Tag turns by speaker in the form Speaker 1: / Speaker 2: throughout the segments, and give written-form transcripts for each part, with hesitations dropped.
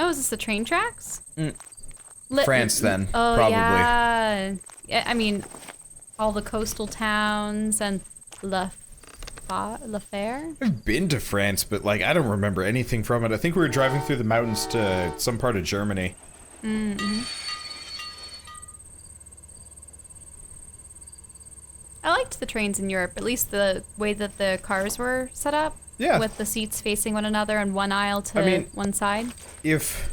Speaker 1: Oh, is this the train tracks?
Speaker 2: France, then.
Speaker 1: Oh,
Speaker 2: probably.
Speaker 1: yeah. I mean, all the coastal towns and La Faire?
Speaker 2: I've been to France, but, like, I don't remember anything from it. I think we were driving through the mountains to some part of Germany.
Speaker 1: Mm-hmm. I liked the trains in Europe, at least the way that the cars were set up.
Speaker 2: Yeah.
Speaker 1: With the seats facing one another and one aisle to one side.
Speaker 2: If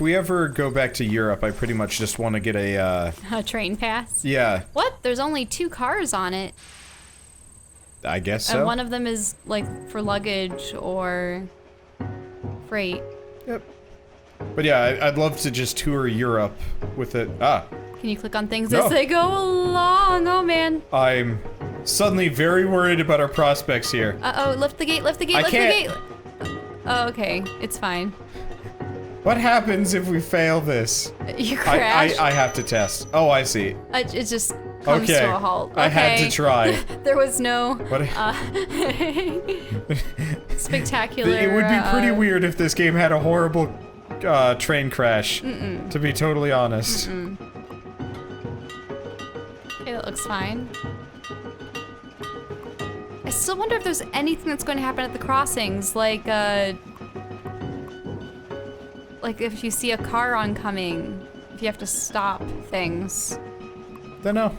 Speaker 2: we ever go back to Europe, I pretty much just want to get a
Speaker 1: train pass?
Speaker 2: Yeah.
Speaker 1: What? There's only 2 cars on it.
Speaker 2: I guess so.
Speaker 1: And one of them is, like, for luggage or freight.
Speaker 2: Yep. But yeah, I'd love to just tour Europe with it. Ah.
Speaker 1: Can you click on things as they go along? Oh, man.
Speaker 2: I'm suddenly very worried about our prospects here.
Speaker 1: Uh-oh, lift the gate, lift the gate, lift the gate. Oh, okay. It's fine.
Speaker 2: What happens if we fail this?
Speaker 1: You crash.
Speaker 2: I have to test. Oh, I see.
Speaker 1: It just comes to a halt. Okay.
Speaker 2: I had to try.
Speaker 1: There was no spectacular.
Speaker 2: It would be pretty weird if this game had a horrible train crash, to be totally honest.
Speaker 1: Okay, that looks fine. I still wonder if there's anything that's going to happen at the crossings, like if you see a car oncoming, if you have to stop things.
Speaker 2: Don't know.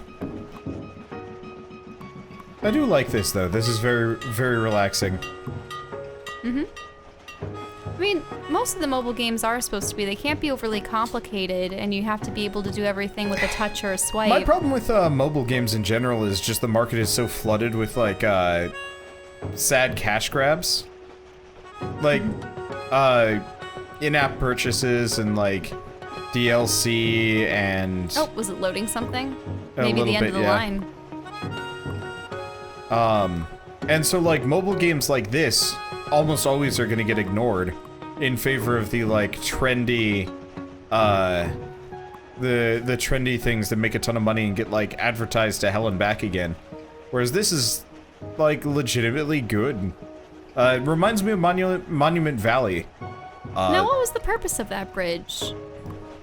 Speaker 2: I do like this though. This is very, very relaxing.
Speaker 1: I mean, most of the mobile games are supposed to be. They can't be overly complicated, and you have to be able to do everything with a touch or a swipe.
Speaker 2: My problem with mobile games in general is just the market is so flooded with like sad cash grabs. Like in-app purchases and like DLC and...
Speaker 1: Oh, was it loading something?
Speaker 2: A
Speaker 1: Maybe the end
Speaker 2: bit,
Speaker 1: of the line.
Speaker 2: And so like mobile games like this almost always are gonna get ignored in favor of the like trendy, the trendy things that make a ton of money and get like advertised to hell and back again. Whereas this is like legitimately good. It reminds me of Monument Valley.
Speaker 1: Now, what was the purpose of that bridge?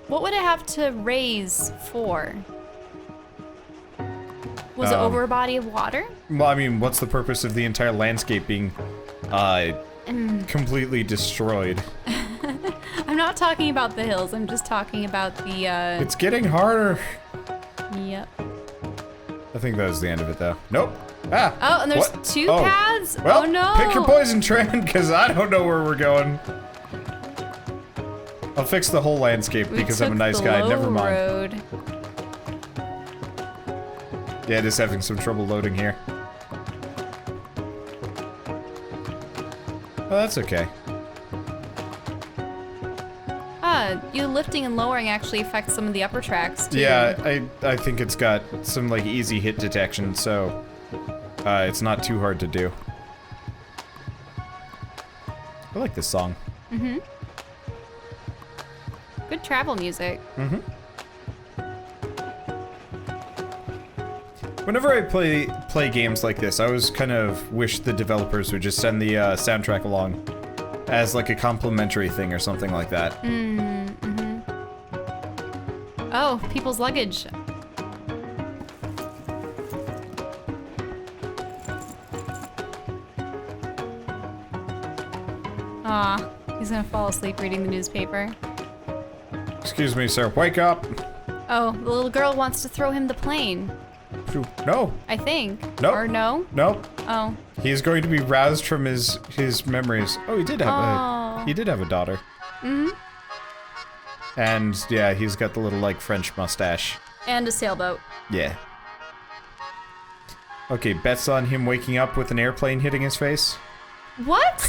Speaker 1: What would it have to raise for? Was it over a body of water?
Speaker 2: Well, I mean, what's the purpose of the entire landscape being completely destroyed?
Speaker 1: I'm not talking about the hills, I'm just talking about the
Speaker 2: It's getting harder.
Speaker 1: Yep.
Speaker 2: I think that was the end of it though. Nope. Ah!
Speaker 1: Oh, and there's
Speaker 2: what?
Speaker 1: 2 paths?
Speaker 2: Well,
Speaker 1: oh no!
Speaker 2: Pick your poison, Tran, because I don't know where we're going. I'll fix the whole landscape because I'm a nice guy. Never mind.
Speaker 1: Road.
Speaker 2: Yeah, just having some trouble loading here. Oh, that's okay.
Speaker 1: You lifting and lowering actually affects some of the upper tracks too.
Speaker 2: Yeah, I think it's got some like easy hit detection, so it's not too hard to do. I like this song.
Speaker 1: Mm-hmm. Good travel music.
Speaker 2: Mm-hmm. Whenever I play games like this, I always kind of wish the developers would just send the soundtrack along as like a complimentary thing or something like that.
Speaker 1: Oh, people's luggage. Aw, he's gonna fall asleep reading the newspaper.
Speaker 2: Excuse me, sir. Wake up!
Speaker 1: Oh, the little girl wants to throw him the plane.
Speaker 2: No.
Speaker 1: I think.
Speaker 2: Nope.
Speaker 1: Or no?
Speaker 2: Nope.
Speaker 1: Oh.
Speaker 2: He is going to be roused from his memories. Oh, he did have a daughter.
Speaker 1: Mm-hmm.
Speaker 2: And yeah, he's got the little like French mustache.
Speaker 1: And a sailboat.
Speaker 2: Yeah. Okay, bets on him waking up with an airplane hitting his face.
Speaker 1: What?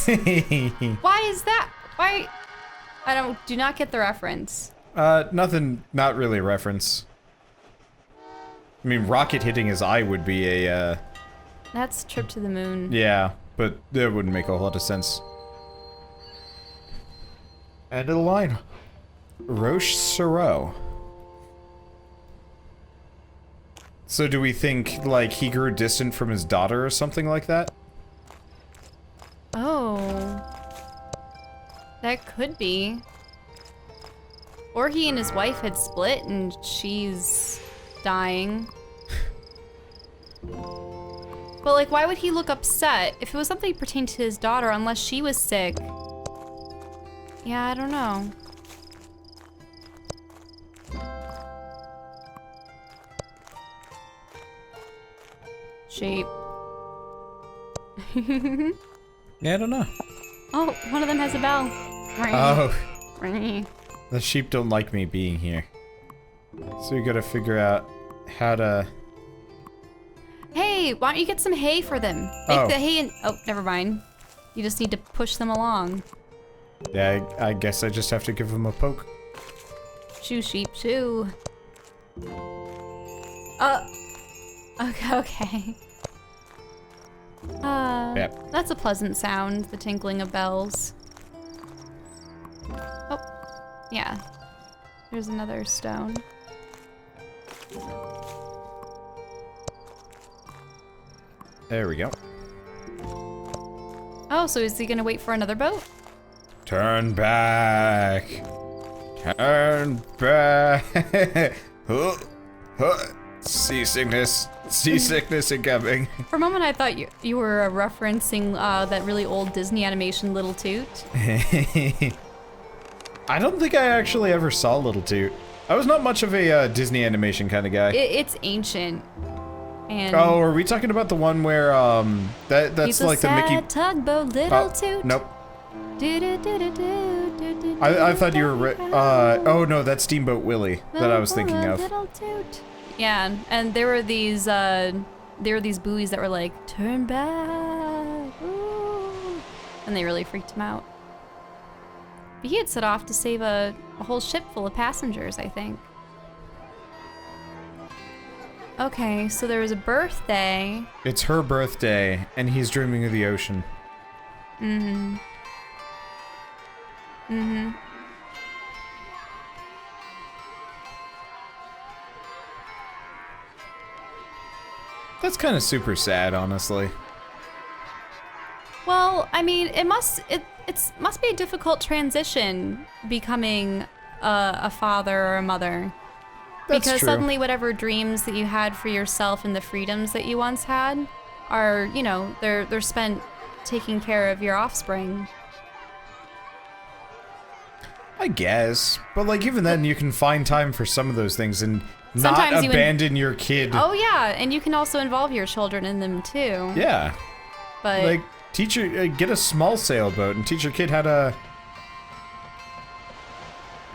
Speaker 1: Why is that? Why? I do not get the reference.
Speaker 2: Nothing, not really a reference. I mean, rocket hitting his eye would be a,
Speaker 1: That's Trip to the Moon.
Speaker 2: Yeah, but that wouldn't make a whole lot of sense. End of the line. Roche Siro. So do we think, like, he grew distant from his daughter or something like that?
Speaker 1: Oh. That could be. Or he and his wife had split and she's dying. But like, why would he look upset if it was something pertaining to his daughter unless she was sick? Yeah, I don't know. Sheep.
Speaker 2: Yeah, I don't know.
Speaker 1: Oh, one of them has a bell.
Speaker 2: Oh.
Speaker 1: Ring.
Speaker 2: The sheep don't like me being here. So we gotta figure out how to...
Speaker 1: Hey, why don't you get some hay for them? Make the hay and... Oh, never mind. You just need to push them along.
Speaker 2: Yeah, I guess I just have to give them a poke.
Speaker 1: Shoo, sheep, shoo. Okay.
Speaker 2: Yep.
Speaker 1: That's a pleasant sound, the tinkling of bells. Oh, yeah. There's another stone.
Speaker 2: There we go.
Speaker 1: Oh, so is he gonna wait for another boat?
Speaker 2: Turn back. Turn back. Huh, huh. Seasickness. Seasickness incoming.
Speaker 1: For a moment, I thought you were referencing that really old Disney animation, Little Toot.
Speaker 2: I don't think I actually ever saw Little Toot. I was not much of a Disney animation kind of guy.
Speaker 1: It's ancient. And
Speaker 2: oh, are we talking about the one where that's like the Mickey
Speaker 1: tugboat, Little Toot.
Speaker 2: Nope. I thought you were oh no, that's Steamboat Willie that I was thinking of.
Speaker 1: Little Toot. Yeah, and there were these buoys that were like, turn back, ooh, and they really freaked him out. But he had set off to save a whole ship full of passengers, I think. Okay, so there was a birthday.
Speaker 2: It's her birthday, and he's dreaming of the ocean.
Speaker 1: Mm-hmm. Mm-hmm.
Speaker 2: That's kind of super sad, honestly.
Speaker 1: Well, I mean, it must be a difficult transition becoming a father or a mother.
Speaker 2: That's
Speaker 1: because
Speaker 2: true.
Speaker 1: suddenly whatever dreams that you had for yourself and the freedoms that you once had are, you know, they're spent taking care of your offspring.
Speaker 2: I guess. But like even then you can find time for some of those things and
Speaker 1: Sometimes
Speaker 2: not abandon your kid.
Speaker 1: Oh yeah, and you can also involve your children in them too.
Speaker 2: Yeah.
Speaker 1: But
Speaker 2: like teach your get a small sailboat and teach your kid how to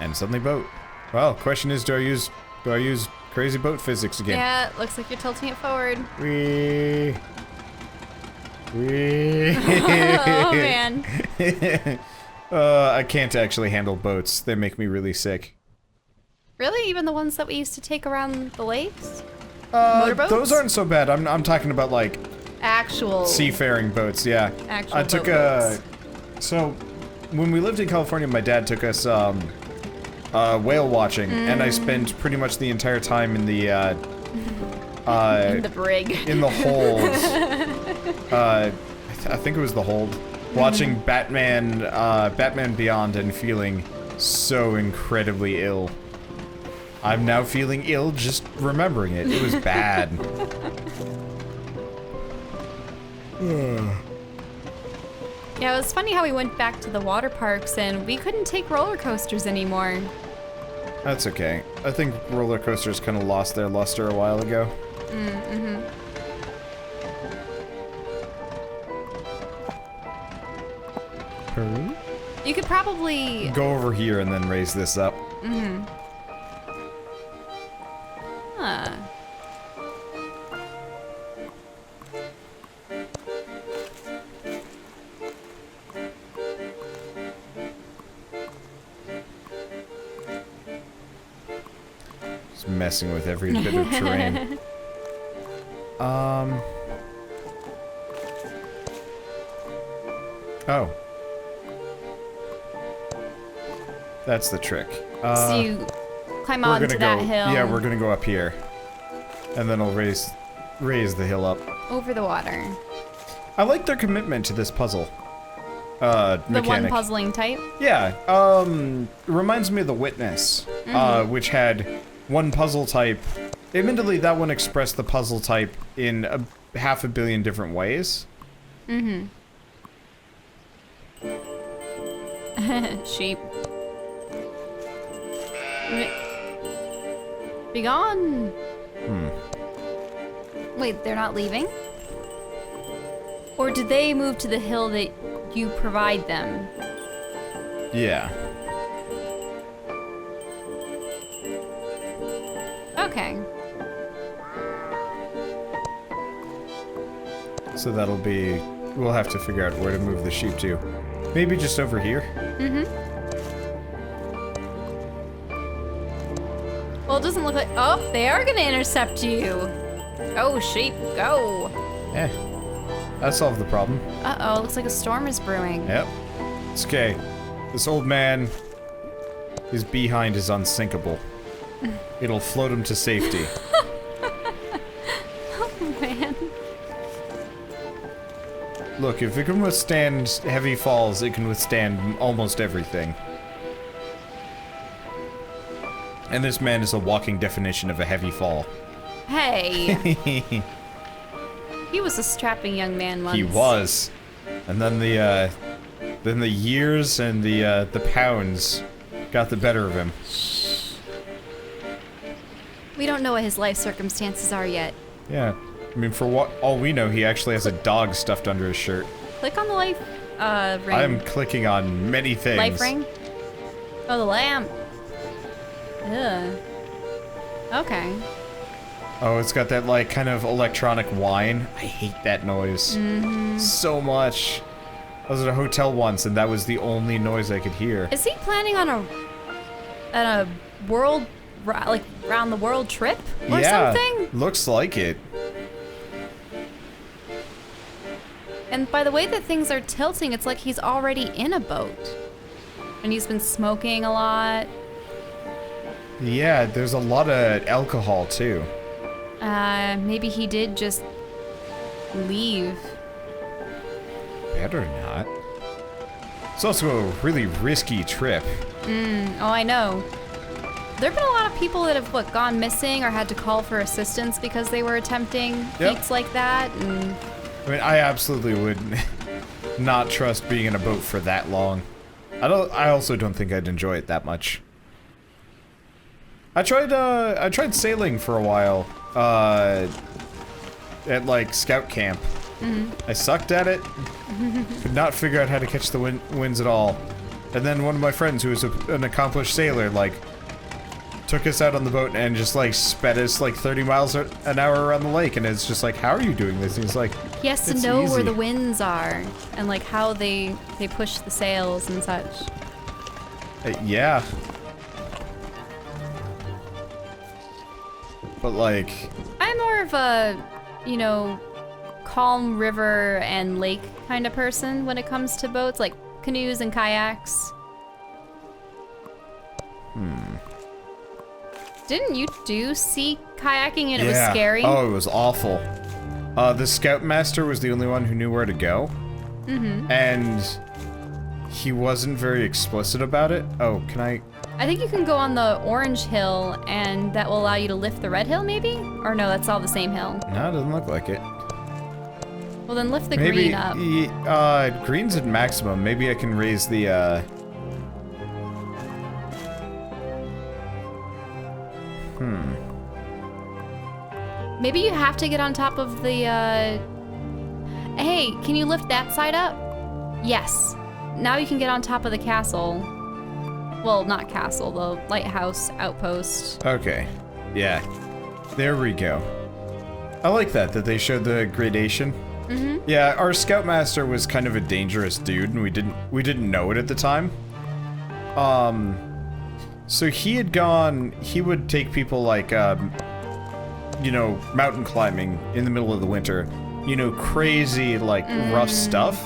Speaker 2: and suddenly boat. Well, question is do I use crazy boat physics again?
Speaker 1: yeah, it looks like you're tilting it forward.
Speaker 2: Wee.
Speaker 1: Oh man.
Speaker 2: I can't actually handle boats. They make me really sick.
Speaker 1: Really? Even the ones that we used to take around the lakes? Motorboats?
Speaker 2: Those aren't so bad. I'm talking about like
Speaker 1: Actual
Speaker 2: seafaring boats, yeah.
Speaker 1: Actual
Speaker 2: I took
Speaker 1: boats.
Speaker 2: so when we lived in California, my dad took us whale watching, and I spent pretty much the entire time in the
Speaker 1: in the brig.
Speaker 2: in the hold. I think it was the hold, watching Batman Beyond and feeling so incredibly ill. I'm now feeling ill just remembering it. It was bad.
Speaker 1: Yeah, it was funny how we went back to the water parks and we couldn't take roller coasters anymore.
Speaker 2: That's okay. I think roller coasters kind of lost their luster a while ago.
Speaker 1: Mm-hmm. You could probably
Speaker 2: Go over here and then raise this up.
Speaker 1: Mm-hmm. Huh.
Speaker 2: Just messing with every bit of terrain. Oh. That's the trick.
Speaker 1: So you climb
Speaker 2: we're
Speaker 1: onto
Speaker 2: gonna
Speaker 1: that
Speaker 2: go,
Speaker 1: hill.
Speaker 2: Yeah, we're gonna go up here. And then I'll raise the hill up.
Speaker 1: over the water.
Speaker 2: I like their commitment to this puzzle.
Speaker 1: The
Speaker 2: mechanic.
Speaker 1: one puzzling type?
Speaker 2: Yeah, reminds me of the Witness, which had one puzzle type. Admittedly, that one expressed the puzzle type in half a billion different ways.
Speaker 1: Sheep. Be gone! Wait, they're not leaving? Or did they move to the hill that you provide them?
Speaker 2: Yeah.
Speaker 1: Okay.
Speaker 2: So that'll be... We'll have to figure out where to move the sheep to. Maybe just over here?
Speaker 1: Well, it doesn't look like... Oh, they are gonna intercept you! Go, sheep, go!
Speaker 2: Eh. That solved the problem.
Speaker 1: Uh-oh, looks like a storm is brewing.
Speaker 2: Yep. It's okay. This old man... His behind is unsinkable. It'll float him to safety.
Speaker 1: Oh, man.
Speaker 2: Look, if it can withstand heavy falls, it can withstand almost everything. And this man is a walking definition of a heavy fall.
Speaker 1: Hey! He was a strapping young man once.
Speaker 2: He was. And then the years and the pounds got the better of him.
Speaker 1: We don't know what his life circumstances are yet.
Speaker 2: Yeah. I mean, for what all we know, he actually has a dog stuffed under his shirt.
Speaker 1: Click on the life ring.
Speaker 2: I'm clicking on many things.
Speaker 1: Life ring? Oh, the lamp. Ugh. Okay.
Speaker 2: Oh, it's got that, like, kind of electronic whine. I hate that noise. So much. I was at a hotel once, and that was the only noise I could hear.
Speaker 1: Is he planning on a world, like, round the world trip or something?
Speaker 2: Looks like it.
Speaker 1: And by the way that things are tilting, it's like he's already in a boat. And he's been smoking a lot.
Speaker 2: Yeah, there's a lot of alcohol, too.
Speaker 1: Maybe he did just leave.
Speaker 2: Better not. It's also a really risky trip.
Speaker 1: Oh, I know. There have been a lot of people that have, gone missing or had to call for assistance because they were attempting feats like that, and...
Speaker 2: I mean, I absolutely would not trust being in a boat for that long. I also don't think I'd enjoy it that much. I tried sailing for a while, at, like, scout camp. I sucked at it, could not figure out how to catch the winds at all. And then one of my friends, who was an accomplished sailor, like, took us out on the boat and just, like, sped us, like, 30 miles an hour around the lake. And it's just like, how are you doing this? And he's like,
Speaker 1: he has to know where the winds are and, like, how they push the sails and such.
Speaker 2: Yeah. But, like...
Speaker 1: I'm more of a, calm river and lake kind of person when it comes to boats, like canoes and kayaks. Didn't you do sea kayaking and it was scary?
Speaker 2: Oh, it was awful. The scoutmaster was the only one who knew where to go. And he wasn't very explicit about it. Oh, can I...
Speaker 1: I think you can go on the orange hill and that will allow you to lift the red hill, maybe? Or no, that's all the same hill.
Speaker 2: No, it doesn't look like it.
Speaker 1: Well, then lift the green up.
Speaker 2: Green's at maximum. Maybe I can raise the,
Speaker 1: Maybe you have to get on top of the, Hey, can you lift that side up? Yes. Now you can get on top of the castle. Well, not castle, the lighthouse outpost.
Speaker 2: Okay. Yeah. There we go. I like that they showed the gradation. Yeah, our scoutmaster was kind of a dangerous dude, and we didn't know it at the time. So he would take people like, mountain climbing in the middle of the winter, crazy, like, rough stuff,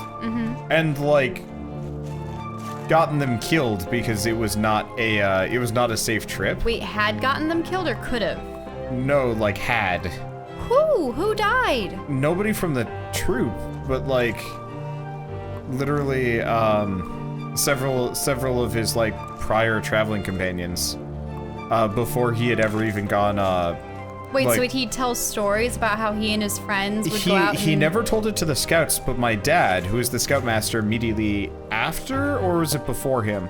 Speaker 2: and, like, gotten them killed because it was not a safe trip.
Speaker 1: Wait, had gotten them killed or could have?
Speaker 2: No, like, had.
Speaker 1: Who? Who died?
Speaker 2: Nobody from the troop, but, like, literally several of his like prior traveling companions before he had ever even gone
Speaker 1: Wait,
Speaker 2: like,
Speaker 1: so he'd tell stories about how he and his friends would go out
Speaker 2: he
Speaker 1: and...
Speaker 2: never told it to the scouts, but my dad, who was the scoutmaster immediately after, or was it before him?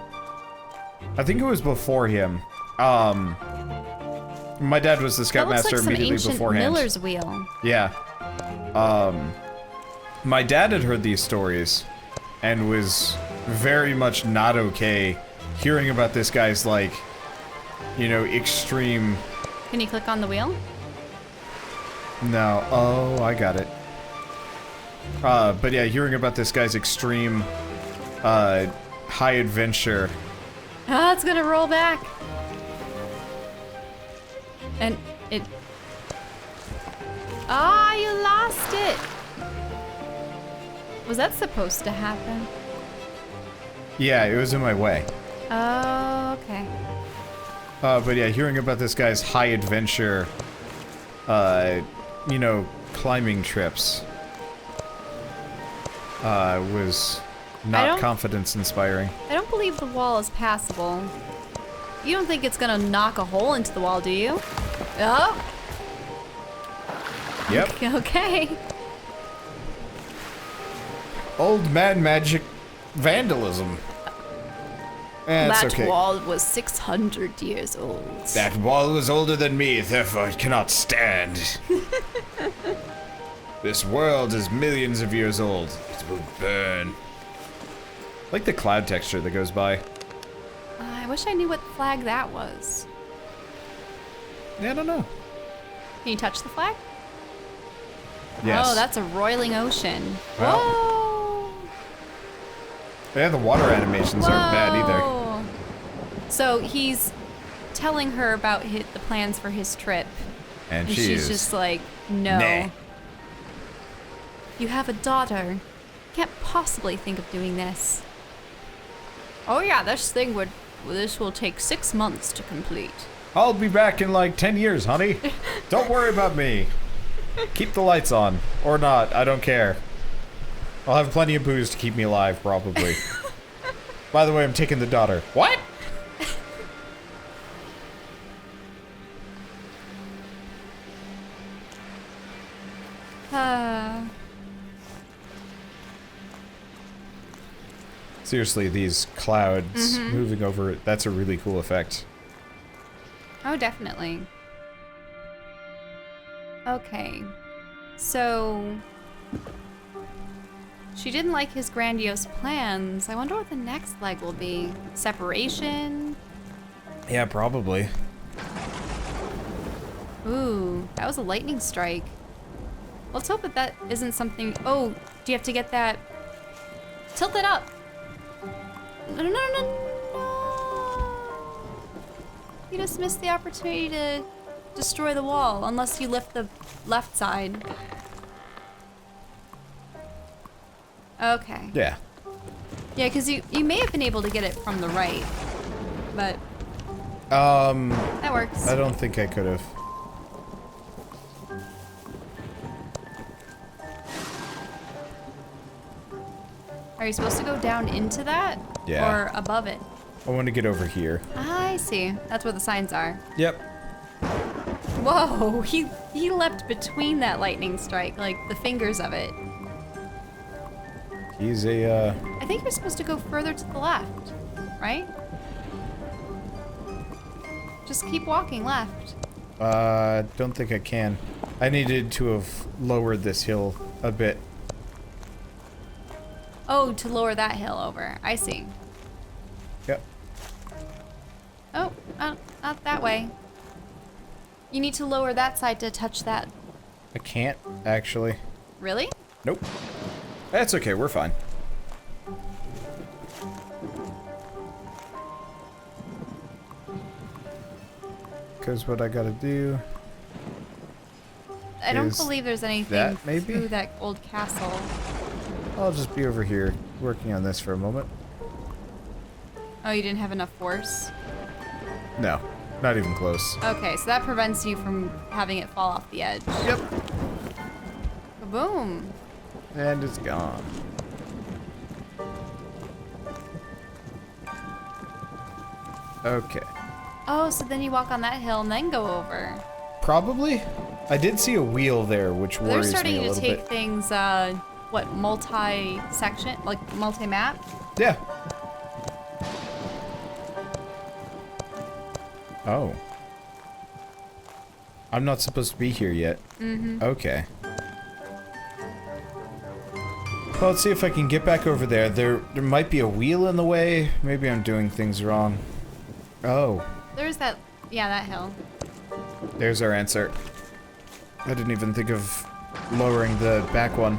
Speaker 2: I think it was before him. My dad was the scoutmaster immediately beforehand.
Speaker 1: Miller's wheel.
Speaker 2: Yeah. My dad had heard these stories and was very much not okay hearing about this guy's, like, you know, extreme...
Speaker 1: Can you click on the wheel?
Speaker 2: No. Oh, I got it. But yeah, hearing about this guy's extreme, high adventure.
Speaker 1: Ah, it's gonna roll back. And it... Ah, you lost it! Was that supposed to happen?
Speaker 2: Yeah, it was in my way.
Speaker 1: Oh, okay.
Speaker 2: But yeah, hearing about this guy's high adventure, you know, climbing trips, was not confidence inspiring.
Speaker 1: I don't believe the wall is passable. You don't think it's gonna knock a hole into the wall, do you? Oh!
Speaker 2: Yep.
Speaker 1: Okay.
Speaker 2: Old man magic vandalism. That's okay.
Speaker 1: That wall was 600 years old.
Speaker 2: That wall was older than me, therefore it cannot stand. This world is millions of years old. It will burn. Like the cloud texture that goes by.
Speaker 1: I wish I knew what flag that was.
Speaker 2: Yeah, I don't know.
Speaker 1: Can you touch the flag?
Speaker 2: Yes.
Speaker 1: Oh, that's a roiling ocean.
Speaker 2: Well,
Speaker 1: Whoa!
Speaker 2: yeah, the water animations aren't bad either.
Speaker 1: Whoa. So he's telling her about the plans for his trip.
Speaker 2: And
Speaker 1: she's just like, no.
Speaker 2: Nah.
Speaker 1: You have a daughter. Can't possibly think of doing this. Oh yeah, this will take 6 months to complete.
Speaker 2: I'll be back in like 10 years, honey. Don't worry about me. Keep the lights on. Or not, I don't care. I'll have plenty of booze to keep me alive, probably. By the way, I'm taking the daughter. What? Seriously, these clouds moving over it, that's a really cool effect.
Speaker 1: Oh, definitely. Okay. So... she didn't like his grandiose plans. I wonder what the next leg will be. Separation?
Speaker 2: Yeah, probably.
Speaker 1: Ooh, that was a lightning strike. Let's hope that that isn't something... Oh, do you have to get that... Tilt it up! No, no, no, no, no! You just missed the opportunity to destroy the wall, unless you lift the left side. Okay.
Speaker 2: Yeah.
Speaker 1: Yeah, because you may have been able to get it from the right, but... that works.
Speaker 2: I don't think I could have.
Speaker 1: Are you supposed to go down into that?
Speaker 2: Yeah.
Speaker 1: Or above it?
Speaker 2: I want to get over here.
Speaker 1: I see. That's where the signs are.
Speaker 2: Yep.
Speaker 1: Whoa, he leapt between that lightning strike, like the fingers of it.
Speaker 2: He's a,
Speaker 1: I think you're supposed to go further to the left, right? Just keep walking left.
Speaker 2: don't think I can. I needed to have lowered this hill a bit.
Speaker 1: Oh, to lower that hill over. I see.
Speaker 2: Yep.
Speaker 1: Oh, not that way. You need to lower that side to touch that.
Speaker 2: I can't, actually.
Speaker 1: Really?
Speaker 2: Nope. That's okay, we're fine. Because what I gotta do...
Speaker 1: I don't believe there's anything
Speaker 2: that, maybe?
Speaker 1: through that old castle.
Speaker 2: I'll just be over here, working on this for a moment.
Speaker 1: Oh, you didn't have enough force?
Speaker 2: No, not even close.
Speaker 1: Okay, so that prevents you from having it fall off the edge.
Speaker 2: Yep.
Speaker 1: Boom.
Speaker 2: And it's gone. Okay.
Speaker 1: Oh, so then you walk on that hill and then go over.
Speaker 2: Probably. I did see a wheel there, which
Speaker 1: They're
Speaker 2: worries me
Speaker 1: starting
Speaker 2: a
Speaker 1: to
Speaker 2: little
Speaker 1: take
Speaker 2: bit.
Speaker 1: things, what, multi-section? Like, multi-map?
Speaker 2: Yeah. Oh. I'm not supposed to be here yet.
Speaker 1: Mm-hmm.
Speaker 2: Okay. Well, let's see if I can get back over there. There might be a wheel in the way. Maybe I'm doing things wrong. Oh.
Speaker 1: There's that, yeah, that hill.
Speaker 2: There's our answer. I didn't even think of lowering the back one.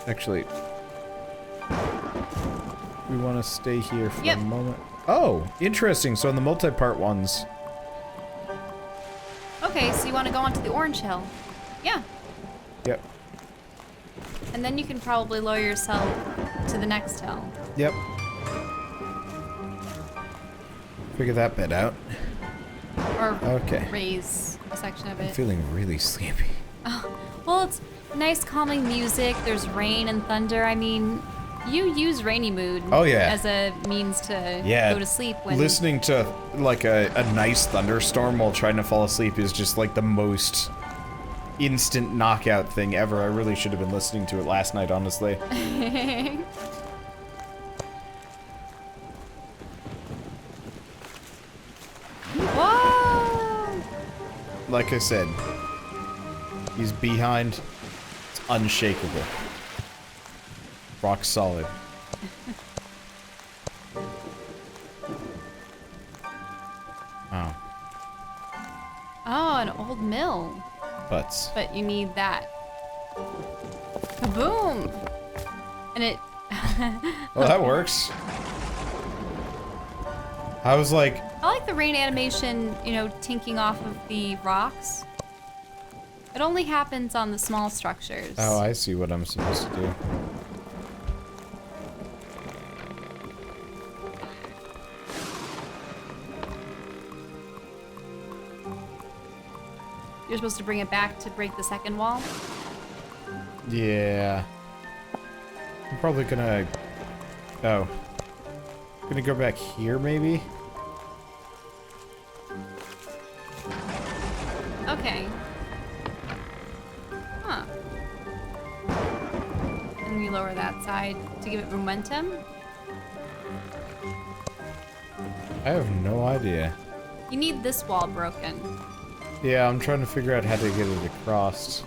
Speaker 2: Actually, we want to stay here for a moment. Oh, interesting. So in the multi-part ones.
Speaker 1: Okay, so you want to go onto the orange hill. Yeah.
Speaker 2: Yep.
Speaker 1: And then you can probably lower yourself to the next hill.
Speaker 2: Yep. Figure that bit out.
Speaker 1: Or
Speaker 2: Okay.
Speaker 1: raise a section of
Speaker 2: I'm
Speaker 1: it.
Speaker 2: feeling really sleepy.
Speaker 1: Oh, well, it's nice calming music. There's rain and thunder. I mean, you use rainy mood as a means to go to sleep. When
Speaker 2: Listening to like a nice thunderstorm while trying to fall asleep is just like the most instant knockout thing ever. I really should have been listening to it last night, honestly.
Speaker 1: Whoa!
Speaker 2: Like I said, he's behind. It's unshakable. Rock solid. Oh.
Speaker 1: Oh, an old mill.
Speaker 2: Butts.
Speaker 1: But you need that. Kaboom! And it...
Speaker 2: Well, that works. I was like...
Speaker 1: I like the rain animation, you know, tinking off of the rocks. It only happens on the small structures.
Speaker 2: Oh, I see what I'm supposed to do.
Speaker 1: You're supposed to bring it back to break the second wall?
Speaker 2: Yeah. I'm probably gonna... Oh. Gonna go back here, maybe?
Speaker 1: Okay. Huh. And we lower that side to give it momentum?
Speaker 2: I have no idea.
Speaker 1: You need this wall broken.
Speaker 2: Yeah, I'm trying to figure out how to get it across.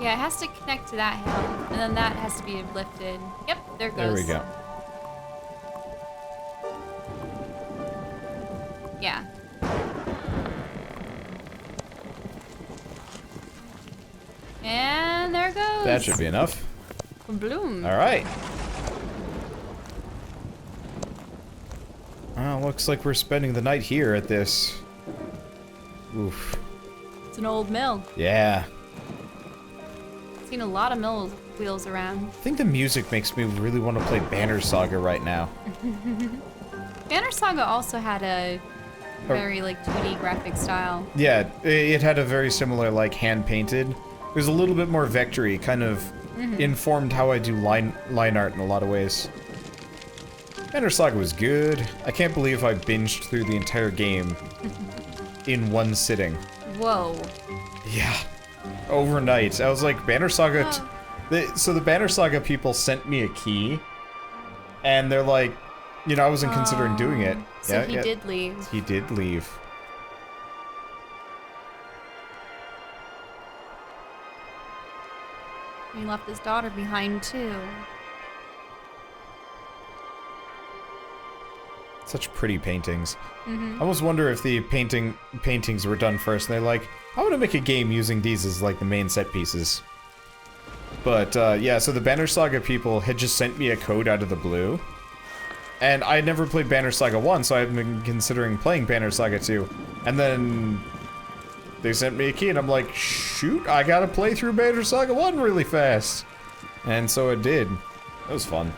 Speaker 1: Yeah, it has to connect to that hill, and then that has to be lifted. Yep, there it goes.
Speaker 2: There we go.
Speaker 1: Yeah. And there it goes.
Speaker 2: That should be enough.
Speaker 1: Bloom.
Speaker 2: All right. Looks like we're spending the night here at this. Oof.
Speaker 1: It's an old mill.
Speaker 2: Yeah.
Speaker 1: Seen a lot of mill wheels around.
Speaker 2: I think the music makes me really want to play Banner Saga right now.
Speaker 1: Banner Saga also had a very like 2D graphic style.
Speaker 2: Yeah, it had a very similar like hand-painted. It was a little bit more vectory, kind of informed how I do line art in a lot of ways. Banner Saga was good. I can't believe I binged through the entire game in one sitting.
Speaker 1: Whoa.
Speaker 2: Yeah. Overnight. I was like, Banner Saga... So the Banner Saga people sent me a key. And they're like, you know, I wasn't considering doing it.
Speaker 1: So he did leave.
Speaker 2: He did leave.
Speaker 1: He left his daughter behind too.
Speaker 2: Such pretty paintings. I almost wonder if the paintings were done first. And they're like, I want to make a game using these as like the main set pieces. But yeah, so the Banner Saga people had just sent me a code out of the blue. And I had never played Banner Saga 1, so I've been considering playing Banner Saga 2. And then they sent me a key, and I'm like, shoot, I gotta play through Banner Saga 1 really fast. And so it did. That was fun.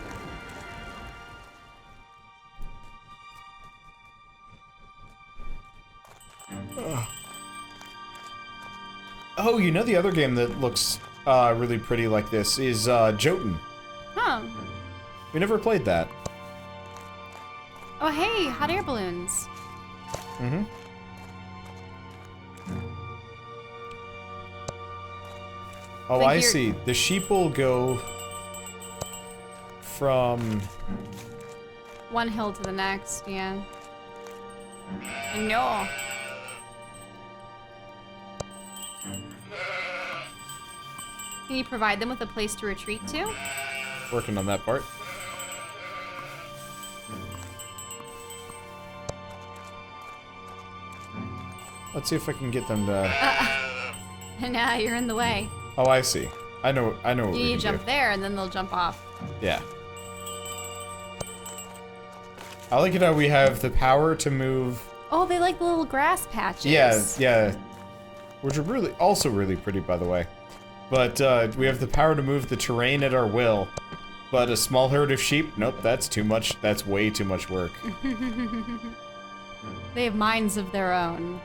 Speaker 2: Oh, you know the other game that looks really pretty like this is Jotun.
Speaker 1: Huh.
Speaker 2: We never played that.
Speaker 1: Oh, hey, hot air balloons.
Speaker 2: Mm-hmm. Oh, I see. The sheep will go from
Speaker 1: one hill to the next, yeah. I know. Can you provide them with a place to retreat to?
Speaker 2: Working on that part. Let's see if I can get them to...
Speaker 1: Nah, you're in the way.
Speaker 2: Oh, I see. I know what we
Speaker 1: You
Speaker 2: can
Speaker 1: jump
Speaker 2: do.
Speaker 1: there, and then they'll jump off.
Speaker 2: Yeah. I like it how we have the power to move...
Speaker 1: Oh, they like the little grass patches.
Speaker 2: Yeah. Which are also really pretty, by the way. But we have the power to move the terrain at our will. But a small herd of sheep? Nope, that's too much. That's way too much work.
Speaker 1: They have minds of their own.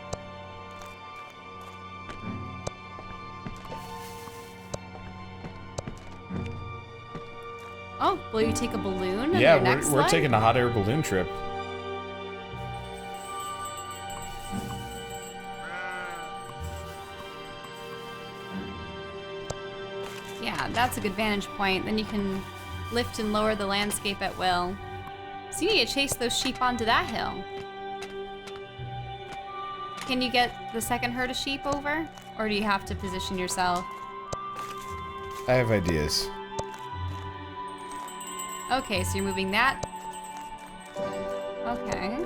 Speaker 1: Oh, will you take a balloon on your next
Speaker 2: we're
Speaker 1: slide?
Speaker 2: taking a hot air balloon trip.
Speaker 1: Yeah, that's a good vantage point. Then you can lift and lower the landscape at will. So you need to chase those sheep onto that hill. Can you get the second herd of sheep over? Or do you have to position yourself?
Speaker 2: I have ideas.
Speaker 1: Okay, so you're moving that. Okay.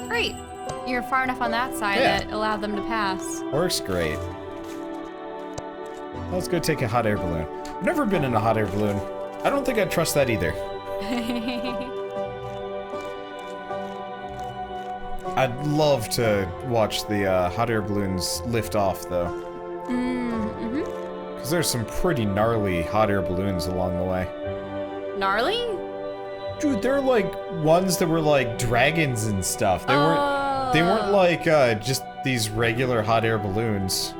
Speaker 1: Great. You're far enough on that side
Speaker 2: Yeah.
Speaker 1: that allowed them to pass.
Speaker 2: Works great. Let's go take a hot air balloon. I've never been in a hot air balloon. I don't think I'd trust that either. I'd love to watch the hot air balloons lift off, though.
Speaker 1: Mm-hmm.
Speaker 2: Because there's some pretty gnarly hot air balloons along the way.
Speaker 1: Gnarly?
Speaker 2: Dude, they're like ones that were like dragons and stuff. They weren't like just these regular hot air balloons.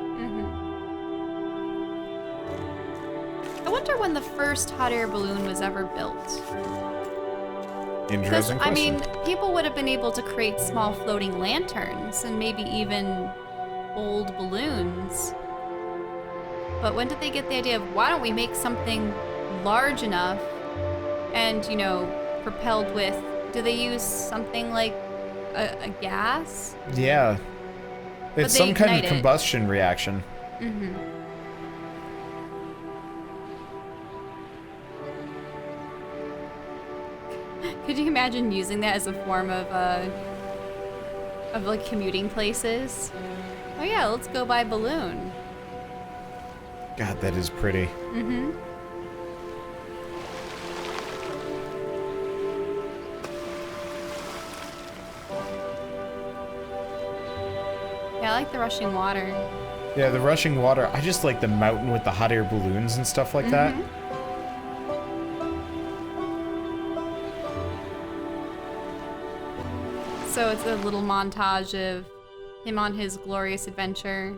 Speaker 1: I wonder when the first hot air balloon was ever built. Because,
Speaker 2: Interesting
Speaker 1: I
Speaker 2: question.
Speaker 1: mean, people would have been able to create small floating lanterns and maybe even old balloons. But when did they get the idea of, why don't we make something large enough and, you know, propelled with, do they use something like a gas?
Speaker 2: Yeah. It's
Speaker 1: they
Speaker 2: some kind of
Speaker 1: ignite it.
Speaker 2: combustion reaction.
Speaker 1: Mm-hmm. Could you imagine using that as a form of like commuting places? Oh yeah, let's go by balloon.
Speaker 2: God, that is pretty.
Speaker 1: Mm-hmm. Yeah, I like the rushing water.
Speaker 2: Yeah, the rushing water. I just like the mountain with the hot air balloons and stuff like that.
Speaker 1: So it's a little montage of him on his glorious adventure.